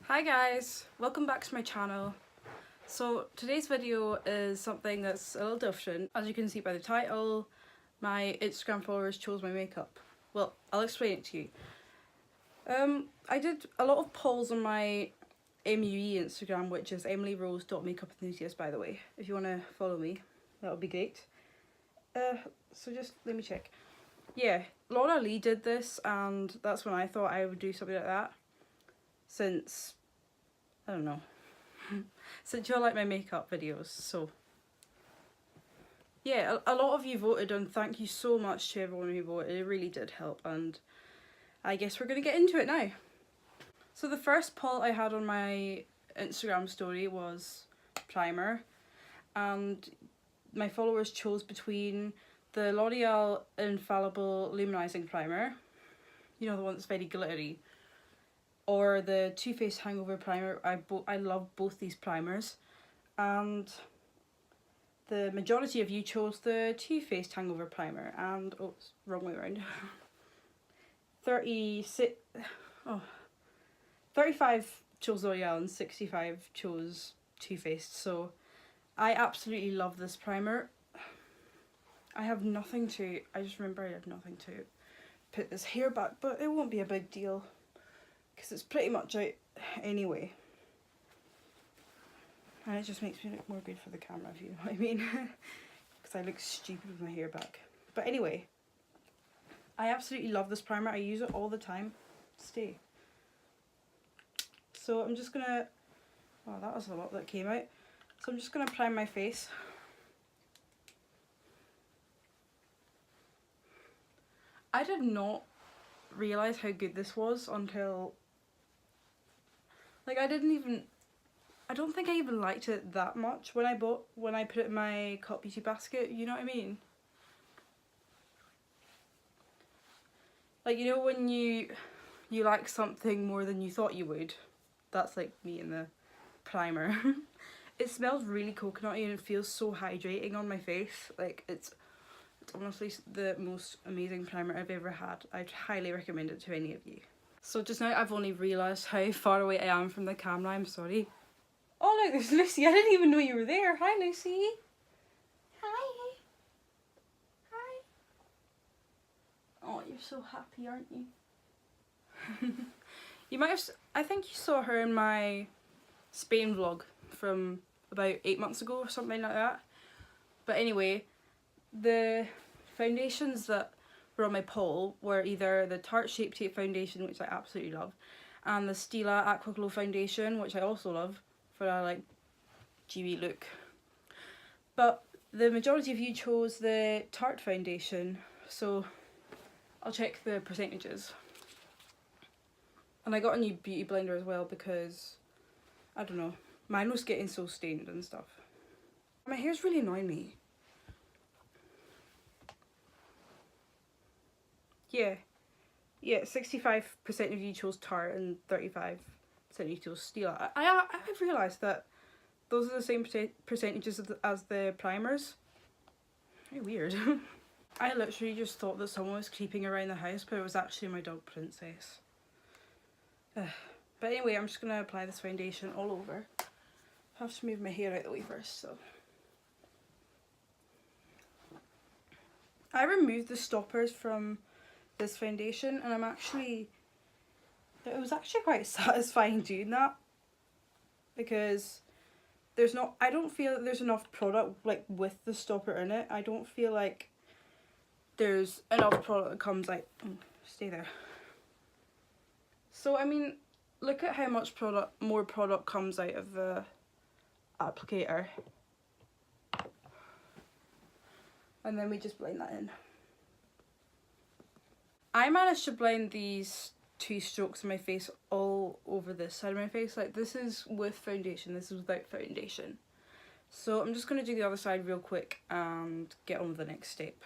Hi guys, welcome back to my channel. So today's video is something that's a little different. As you can see by the title, my Instagram followers chose my makeup. Well, I'll explain it to you. I did a lot of polls on my MUE Instagram, which is EmilyRose.makeupenthusiast, by the way. If you want to follow me, that would be great. So just let me check. Yeah, Laura Lee did this, and that's when I thought I would do something like that. Since, I don't know, since you all like my makeup videos, so yeah, a lot of you voted, and thank you so much to everyone who voted. It really did help, and I guess we're going to get into it now. So the first poll I had on my Instagram story was primer, and my followers chose between the L'Oreal Infallible Luminizing Primer, you know, the one that's very glittery, or the Too Faced Hangover Primer. I love both these primers, and the majority of you chose the Too Faced Hangover Primer, and oh, it's wrong way around. 35 chose L'Oreal and 65 chose Too Faced. So I absolutely love this primer. I just remember I have nothing to put this hair back, but it won't be a big deal because it's pretty much out anyway. And it just makes me look more good for the camera, if you know what I mean. Because I look stupid with my hair back. But anyway, I absolutely love this primer. I use it all the time. Stay. So I'm just gonna, oh, that was a lot that came out. So I'm just gonna prime my face. I did not realise how good this was until, like, I don't think I even liked it that much when I put it in my Cult Beauty basket, you know what I mean? Like, you know when you like something more than you thought you would? That's like me in the primer. It smells really coconutty and it feels so hydrating on my face. Like, it's honestly the most amazing primer I've ever had. I'd highly recommend it to any of you. So just now I've only realised how far away I am from the camera, I'm sorry. Oh look, there's Lucy. I didn't even know you were there. Hi Lucy. Hi. Hi. Oh, you're so happy, aren't you? You might have, I think you saw her in my Spain vlog from about 8 months ago or something like that. But anyway, the foundations that were on my poll were either the Tarte Shape Tape foundation, which I absolutely love, and the Stila Aqua Glow foundation, which I also love for a like dewy look. But the majority of you chose the Tarte foundation, so I'll check the percentages. And I got a new beauty blender as well because, I don't know, mine was getting so stained and stuff. My hair's really annoying me. Yeah, 65% of you chose Tarte and 35% of you chose Stila. I've realised that those are the same percentages as the primers. Very weird. I literally just thought that someone was creeping around the house, but it was actually my dog Princess. But anyway, I'm just going to apply this foundation all over. I have to move my hair out of the way first, so. I removed the stoppers from this foundation and it was actually quite satisfying doing that, because I don't feel that there's enough product like with the stopper in it. I don't feel like there's enough product that comes out. Oh, stay there. So I mean, look at how much more product comes out of the applicator. And then we just blend that in. I managed to blend these 2 strokes in my face all over this side of my face. Like, this is with foundation, this is without foundation. So I'm just going to do the other side real quick and get on with the next step.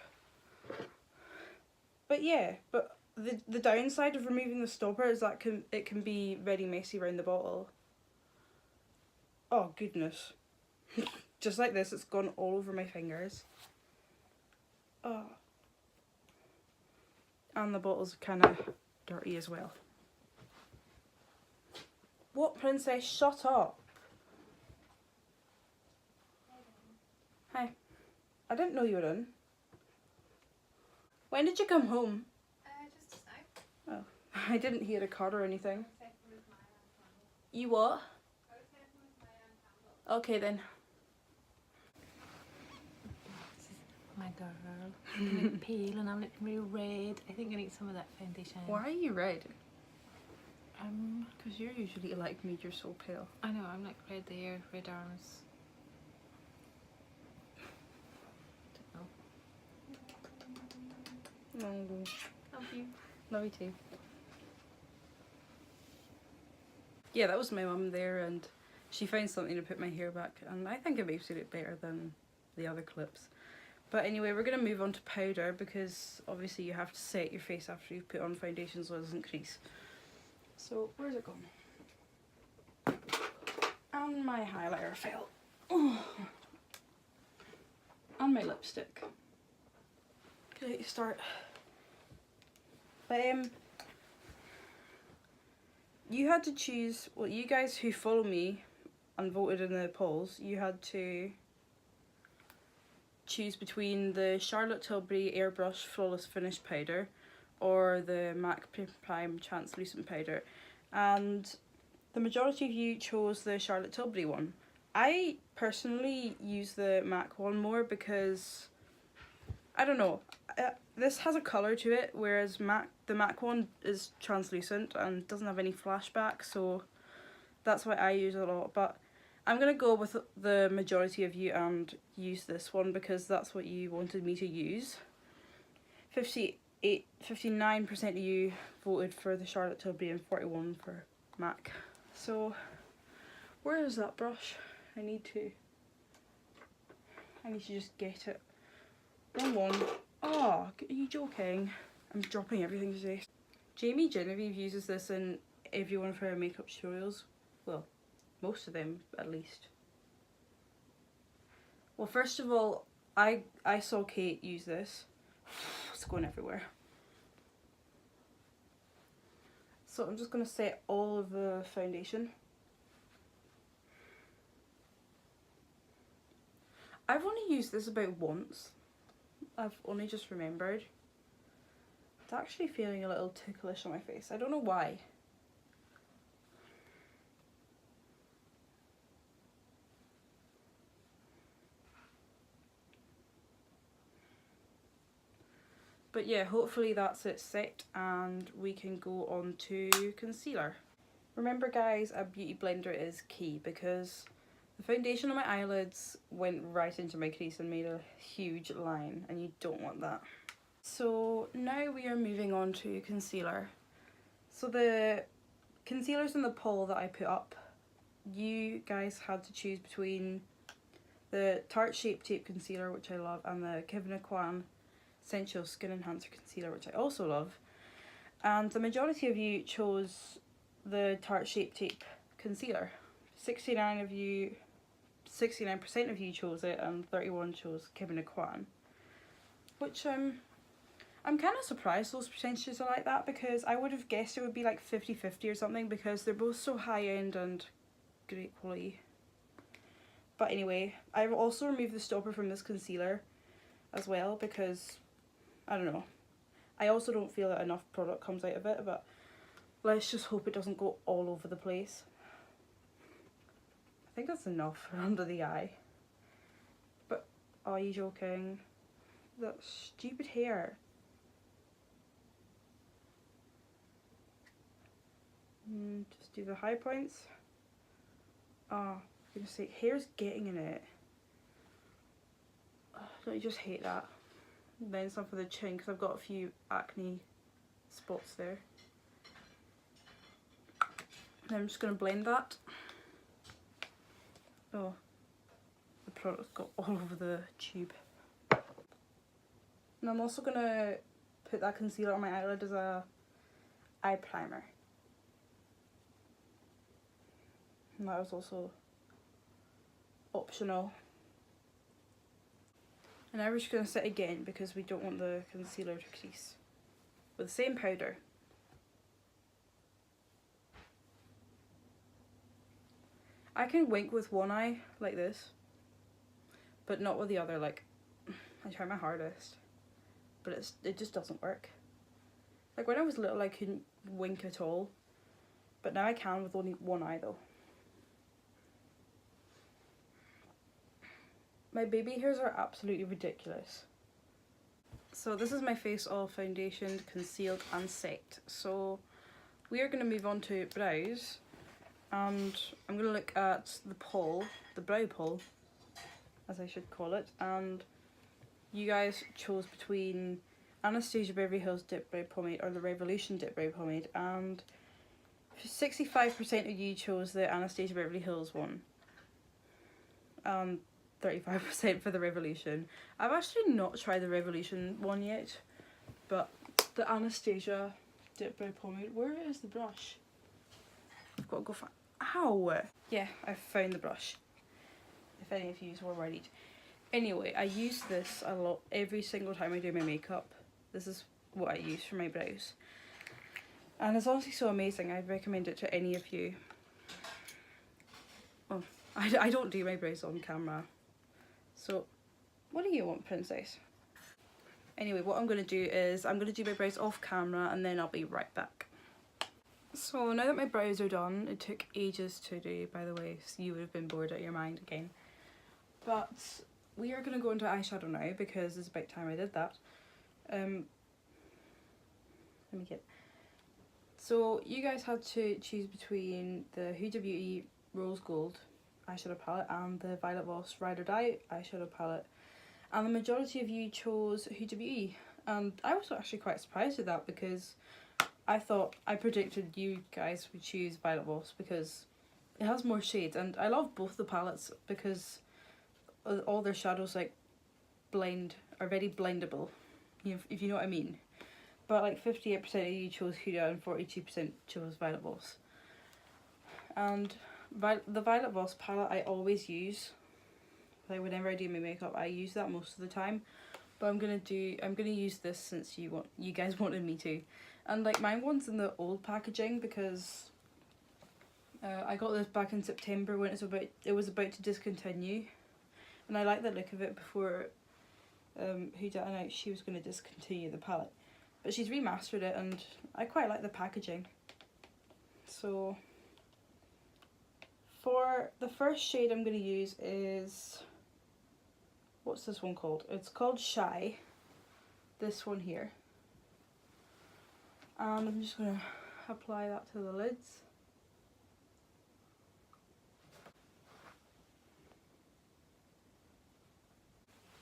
But yeah, but the downside of removing the stopper is that it can be very messy around the bottle. Oh goodness. Just like this, it's gone all over my fingers. Oh. And the bottle's kind of dirty as well. What, princess? Shut up. Hi. I didn't know you were in. When did you come home? Just now. Oh, I didn't hear a car or anything. I was helping with my candle. You what? I was helping with my candle. Okay then. My girl. I'm looking pale and I'm looking really red. I think I need some of that foundation. Why are you red? Because you're usually like me, you're so pale. I know, I'm like red there, red arms. Don't know. No. Love you. Love you too. Yeah, that was my mum there, and she found something to put my hair back, and I think it makes it look better than the other clips. But anyway, we're going to move on to powder, because obviously you have to set your face after you've put on foundation so it doesn't crease. So, where's it gone? And my highlighter fell. Oh. And my lipstick. Okay, start. But you had to choose, well, you guys who follow me and voted in the polls, you had to choose between the Charlotte Tilbury Airbrush Flawless Finish powder or the MAC Prime Translucent powder, and the majority of you chose the Charlotte Tilbury one. I personally use the MAC one more because, I don't know, this has a colour to it, whereas the MAC one is translucent and doesn't have any flashback, so that's why I use it a lot. But I'm going to go with the majority of you and use this one because that's what you wanted me to use. 59% of you voted for the Charlotte Tilbury and 41% for MAC. So, where is that brush? I need to just get it. Wrong one. Oh, are you joking? I'm dropping everything today. Jamie Genevieve uses this in every one of her makeup tutorials. Well, most of them at least. Well, first of all, I saw Kate use this. It's going everywhere. So I'm just going to set all of the foundation. I've only used this about once. I've only just remembered. It's actually feeling a little ticklish on my face. I don't know why. But yeah, hopefully that's it set and we can go on to concealer. Remember guys, a beauty blender is key because the foundation on my eyelids went right into my crease and made a huge line, and you don't want that. So now we are moving on to concealer. So the concealers in the poll that I put up, you guys had to choose between the Tarte Shape Tape Concealer, which I love, and the Kevyn Aucoin Essential Skin Enhancer Concealer, which I also love. And the majority of you chose the Tarte Shape Tape Concealer. 69% of you chose it, and 31% chose Kevyn Aucoin. Which I'm kind of surprised those percentages are like that, because I would have guessed it would be like 50-50 or something, because they're both so high end and great quality. But anyway, I've also removed the stopper from this concealer as well because, I don't know, I also don't feel that enough product comes out of it, but let's just hope it doesn't go all over the place. I think that's enough for under the eye. But, are you joking? That stupid hair. Just do the high points. Oh, for goodness sake, hair's getting in it. Don't you just hate that? And then some for the chin, because I've got a few acne spots there. And I'm just going to blend that. Oh, the product's got all over the tube. And I'm also going to put that concealer on my eyelid as a eye primer. And that was also optional. And now we're just going to set again because we don't want the concealer to crease. With the same powder. I can wink with one eye like this, but not with the other. Like, I try my hardest, but it just doesn't work. Like when I was little I couldn't wink at all, but now I can with only one eye though. My baby hairs are absolutely ridiculous. So this is my face all foundationed, concealed and set. So we are going to move on to brows, and I'm going to look at the poll, the brow poll as I should call it, and you guys chose between Anastasia Beverly Hills Dip Brow Pomade or the Revolution Dip Brow Pomade, and 65% of you chose the Anastasia Beverly Hills one. 35% for the Revolution. I've actually not tried the Revolution one yet, but the Anastasia Dip Brow Pomade, where is the brush? I've got to go find, ow! Yeah, I found the brush, if any of you were worried. Anyway, I use this a lot every single time I do my makeup. This is what I use for my brows. And it's honestly so amazing, I'd recommend it to any of you. Oh, I don't do my brows on camera. So, what do you want, princess? Anyway, what I'm going to do is I'm going to do my brows off camera and then I'll be right back. So now that my brows are done, it took ages to do, by the way, so you would have been bored out of your mind again. But we are going to go into eyeshadow now because it's about time I did that. Let me get... So you guys had to choose between the Huda Beauty Rose Gold eyeshadow palette and the Violet Voss Ride or Die eyeshadow palette, and the majority of you chose Huda Beauty, and I was actually quite surprised at that because I predicted you guys would choose Violet Voss because it has more shades, and I love both the palettes because all their shadows like are very blendable, if you know what I mean. But like 58% of you chose Huda and 42% chose Violet Voss. And the Violet Voss palette I always use. Like whenever I do my makeup, I use that most of the time. But I'm gonna use this since you guys wanted me to. And like mine one's in the old packaging because I got this back in September when it was about to discontinue. And I like the look of it before Huda announced she was gonna discontinue the palette. But she's remastered it and I quite like the packaging. So for the first shade I'm going to use is, what's this one called? It's called Shy, this one here. And I'm just going to apply that to the lids.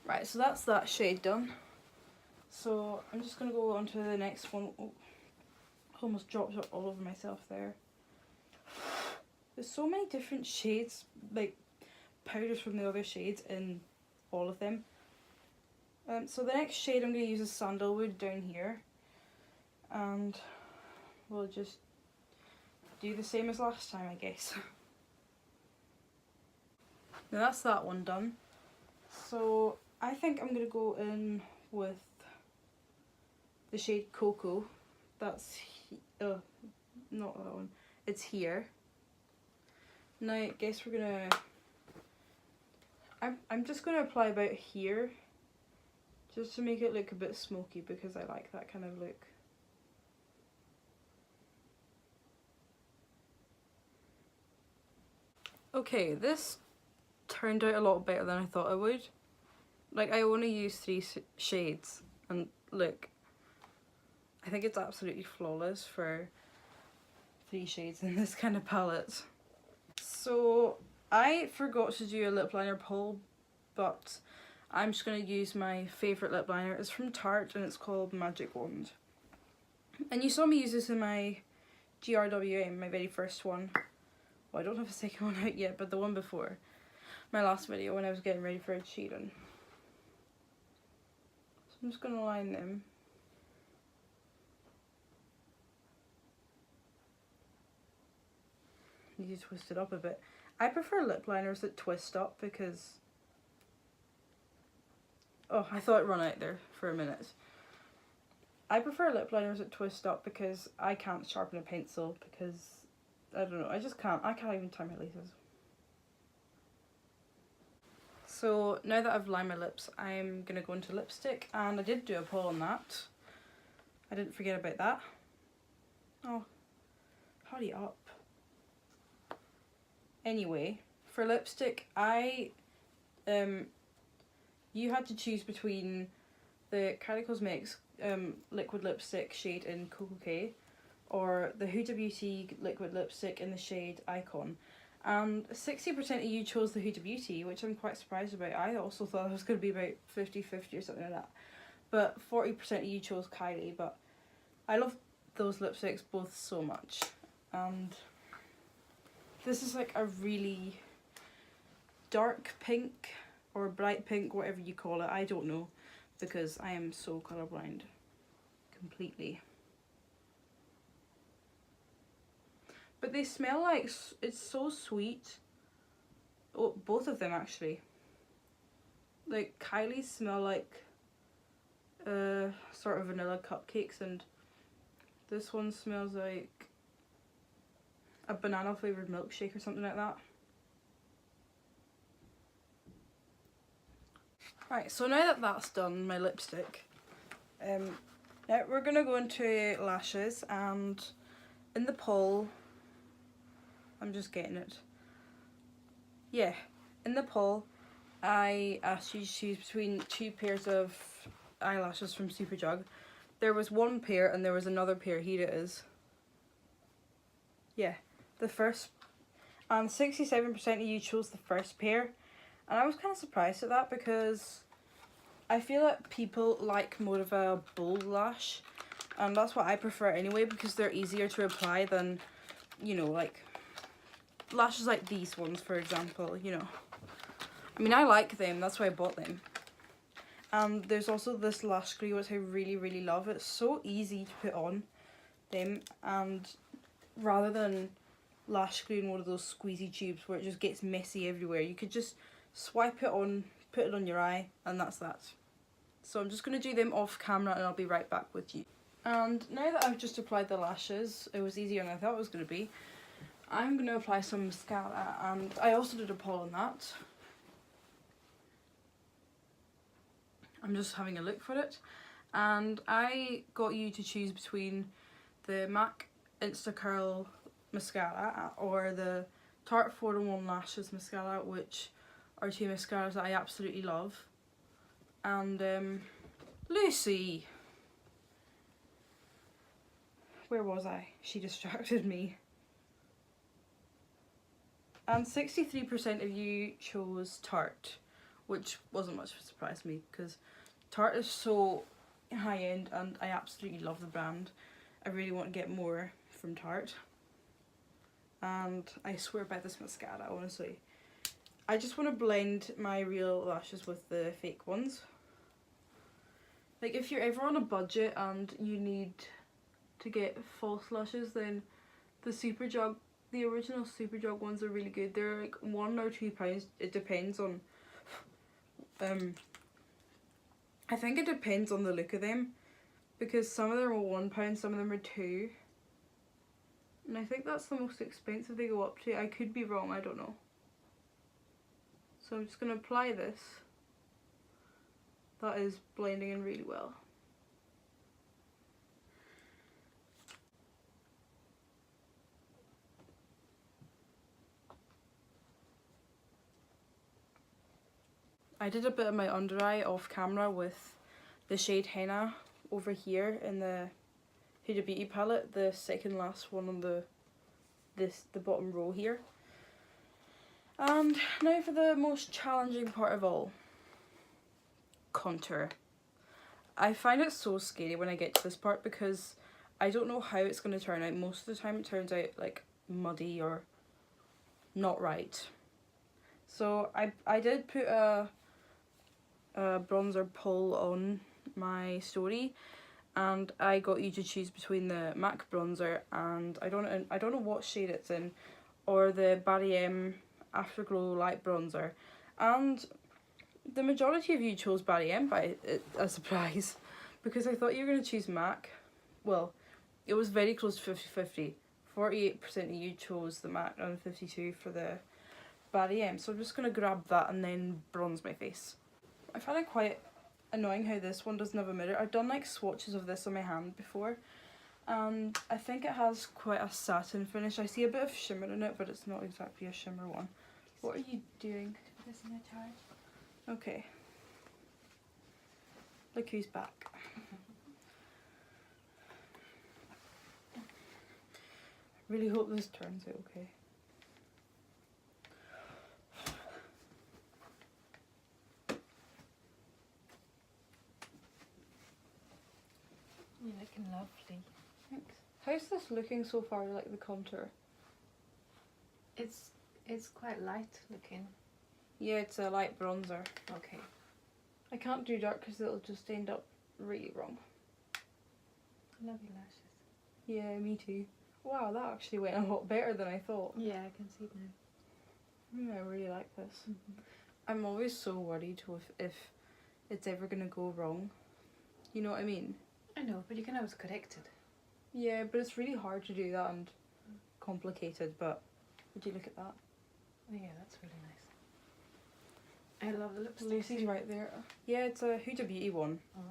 Right, so that's that shade done. So I'm just going to go on to the next one. Oh, almost dropped it all over myself there. There's so many different shades, like powders from the other shades in all of them. So the next shade I'm going to use is Sandalwood down here. And we'll just do the same as last time, I guess. Now that's that one done. So I think I'm going to go in with the shade Cocoa. That's, not that one, it's here. Now I guess we're gonna, I'm just gonna apply about here, just to make it look a bit smoky because I like that kind of look. Okay, this turned out a lot better than I thought it would. Like I only used 3 shades and look, I think it's absolutely flawless for 3 shades in this kind of palette. So I forgot to do a lip liner poll, but I'm just going to use my favourite lip liner. It's from Tarte and it's called Magic Wand. And you saw me use this in my GRWA, my very first one. Well, I don't have a second one out yet, but the one before. My last video when I was getting ready for Ed Sheeran. So I'm just going to line them. Need to twist it up a bit. I prefer lip liners that twist up because... Oh, I thought it ran out there for a minute. I prefer lip liners that twist up because I can't sharpen a pencil because, I don't know, I just can't. I can't even tie my laces. So now that I've lined my lips, I'm going to go into lipstick, and I did do a poll on that. I didn't forget about that. Oh, hurry up. Anyway, for lipstick, you had to choose between the Kylie Cosmetics liquid lipstick shade in Coco K or the Huda Beauty liquid lipstick in the shade Icon. And 60% of you chose the Huda Beauty, which I'm quite surprised about. I also thought it was going to be about 50-50 or something like that. But 40% of you chose Kylie, but I love those lipsticks both so much. And this is like a really dark pink or bright pink, whatever you call it. I don't know, because I am so colourblind. Completely. But they smell like, it's so sweet. Oh, both of them actually. Like Kylie's smell like sort of vanilla cupcakes, and this one smells like a banana flavoured milkshake or something like that. Right, so now that that's done, my lipstick, now we're going to go into lashes, and in the poll, I'm just getting it. Yeah, in the poll, I asked you to choose between 2 pairs of eyelashes from Superdrug. There was 1 pair and there was another pair. Here it is. Yeah, the first, and 67% of you chose the first pair. And I was kind of surprised at that, because I feel like people like more of a bold lash, and that's what I prefer anyway, because they're easier to apply than, you know, like lashes like these ones, for example, you know. I mean, I like them, that's why I bought them. And there's also this lash glue, which I really, really love. It's so easy to put on them, and rather than lash glue in one of those squeezy tubes where it just gets messy everywhere, you could just swipe it on, put it on your eye, and that's that. So I'm just going to do them off camera, and I'll be right back with you. And now that I've just applied the lashes, it was easier than I thought it was going to be. I'm going to apply some mascara, and I also did a poll on that. I'm just having a look for it, and I got you to choose between the MAC Insta Curl mascara or the Tarte 4-in-1 Lashes mascara, which are 2 mascaras that I absolutely love. And Lucy, where was I? She distracted me. And 63% of you chose Tarte, which wasn't much of a surprise to me, because Tarte is so high end and I absolutely love the brand. I really want to get more from Tarte. And I swear by this mascara, honestly. I just want to blend my real lashes with the fake ones. Like, if you're ever on a budget and you need to get false lashes, then the Superdrug, the original Superdrug ones are really good. They're like £1 or £2. It depends on I think it depends on the look of them, because some of them are £1, some of them are £2. And I think that's the most expensive they go up to. I could be wrong, I don't know. So I'm just going to apply this. That is blending in really well. I did a bit of my under eye off camera with the shade Henna over here in the Huda Beauty palette, the second last one on the bottom row here. And now for the most challenging part of all, contour. I find it so scary when I get to this part, because I don't know how it's going to turn out. Most of the time it turns out like muddy or not right. So I did put a bronzer poll on my story, and I got you to choose between the MAC bronzer and I don't know what shade it's in, or the Barry M Afterglow light bronzer, and the majority of you chose Barry M by a surprise, because I thought you were going to choose MAC. Well, it was very close to 50-50. 48% of you chose the MAC and 52% for the Barry M. So I'm just going to grab that and then bronze my face. I find it quite annoying how this one doesn't have a mirror. I've done like swatches of this on my hand before, and I think it has quite a satin finish. I see a bit of shimmer in it, but it's not exactly a shimmer one. What are you doing? Put this in a charge. Okay. Look who's back. Really hope this turns out okay. You're looking lovely. Thanks. How's this looking so far, like the contour? It's quite light looking. Yeah, it's a light bronzer. Okay. I can't do dark because it'll just end up really wrong. I love your lashes. Yeah, me too. Wow, that actually went a lot better than I thought. Yeah, I can see it now. I really like this. I'm always so worried if it's ever going to go wrong. You know what I mean? I know, but you can always correct it. Yeah, but it's really hard to do that and complicated, but would you look at that? Oh yeah, that's really nice. I love the lipstick. Lucy's right there. Yeah, it's a Huda Beauty one. Oh.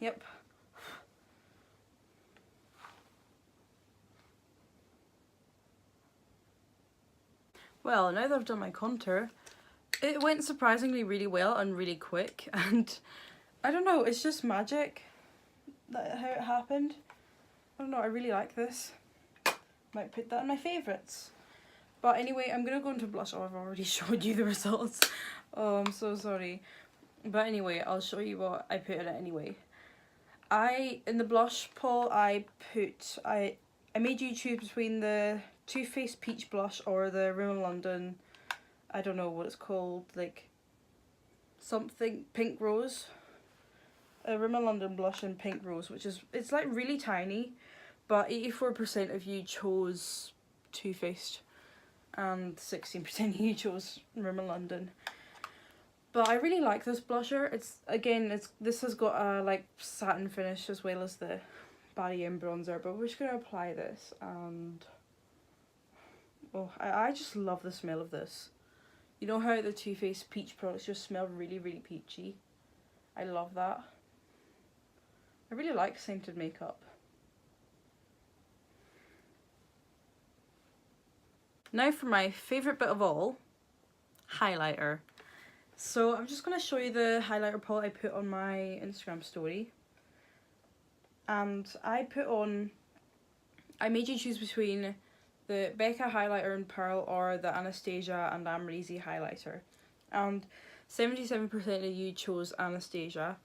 Yep. Well, now that I've done my contour, it went surprisingly really well and really quick, and I don't know, it's just magic that how it happened. I don't know, I really like this. Might put that in my favourites. But anyway, I'm going to go into blush. Oh, I've already showed you the results. Oh, I'm so sorry. But anyway, I'll show you what I put in it anyway. In the blush poll, I made you choose between the Too Faced Peach Blush or the Rimmel London, I don't know what it's called, like something Pink Rose. A Rimmel London blush in Pink Rose, which is, it's like really tiny, but 84% of you chose Too Faced and 16% of you chose Rimmel London. But I really like this blusher. This has got a like satin finish as well as the Barry M bronzer, but we're just going to apply this, and oh, I just love the smell of this. You know how the Too Faced peach products just smell really, really peachy? I love that. I really like scented makeup. Now for my favourite bit of all, highlighter. So I'm just going to show you the highlighter palette I put on my Instagram story. And I made you choose between the Becca highlighter in Pearl or the Anastasia and Amrezy highlighter. And 77% of you chose Anastasia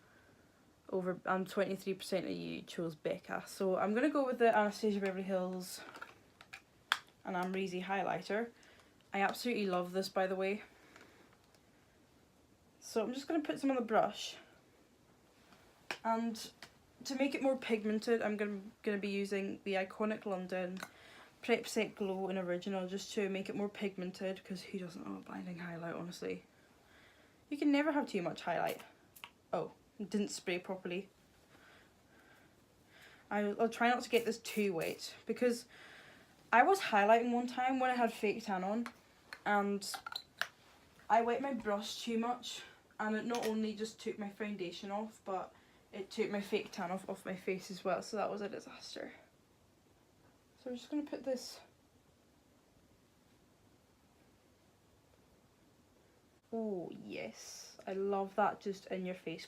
and 23% of you chose Becca. So I'm going to go with the Anastasia Beverly Hills and Amrezy highlighter. I absolutely love this, by the way. So I'm just going to put some on the brush, and to make it more pigmented I'm going to be using the Iconic London Prep Set Glow in Original, just to make it more pigmented, because who doesn't love a blinding highlight, honestly. You can never have too much highlight. Oh, didn't spray properly. I'll try not to get this too wet, because I was highlighting one time when I had fake tan on, and I wet my brush too much, and it not only just took my foundation off, but it took my fake tan off my face as well, so that was a disaster. So I'm just going to put this. Oh yes, I love that, just in your face.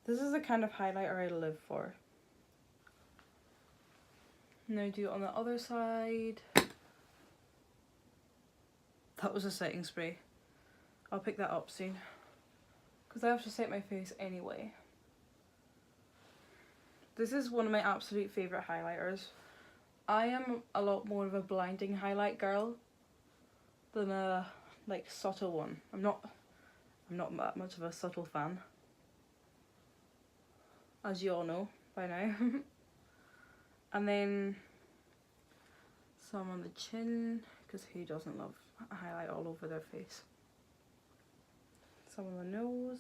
This is the kind of highlighter I live for. Now do it on the other side. That was a setting spray. I'll pick that up soon, because I have to set my face anyway. This is one of my absolute favourite highlighters. I am a lot more of a blinding highlight girl than a like subtle one. I'm not that much of a subtle fan, as you all know by now. And then some on the chin, because who doesn't love a highlight all over their face. Some on the nose.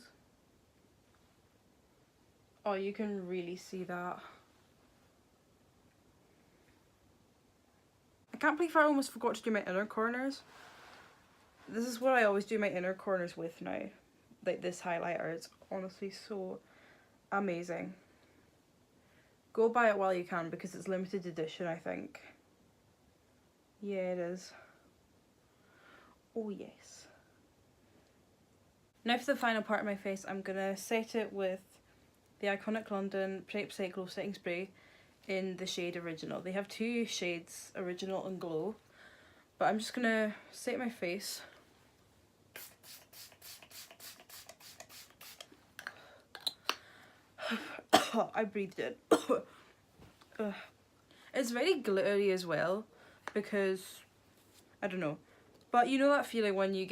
Oh, you can really see that. I can't believe I almost forgot to do my inner corners. This is what I always do my inner corners with now. Like this highlighter, it's honestly so amazing. Go buy it while you can because it's limited edition, I think. Yeah, it is. Oh yes. Now for the final part of my face, I'm gonna set it with the Iconic London Prep Cyclo Setting Spray in the shade Original. They have two shades, Original and Glow. But I'm just gonna set my face. I breathed it. It's very glittery as well because, I don't know. But you know that feeling when you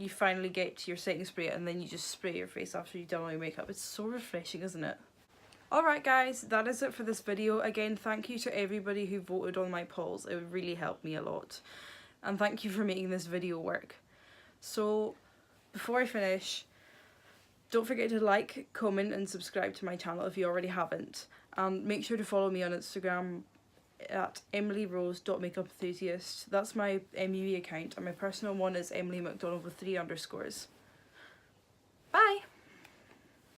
finally get to your setting spray and then you just spray your face after you've done all your makeup. It's so refreshing, isn't it? Alright guys, that is it for this video. Again, thank you to everybody who voted on my polls. It really helped me a lot. And thank you for making this video work. So, before I finish, don't forget to like, comment and subscribe to my channel if you already haven't. And make sure to follow me on Instagram at emilyrose.makeupenthusiast. That's my MUE account, and my personal one is Emily McDonald with 3 underscores. Bye!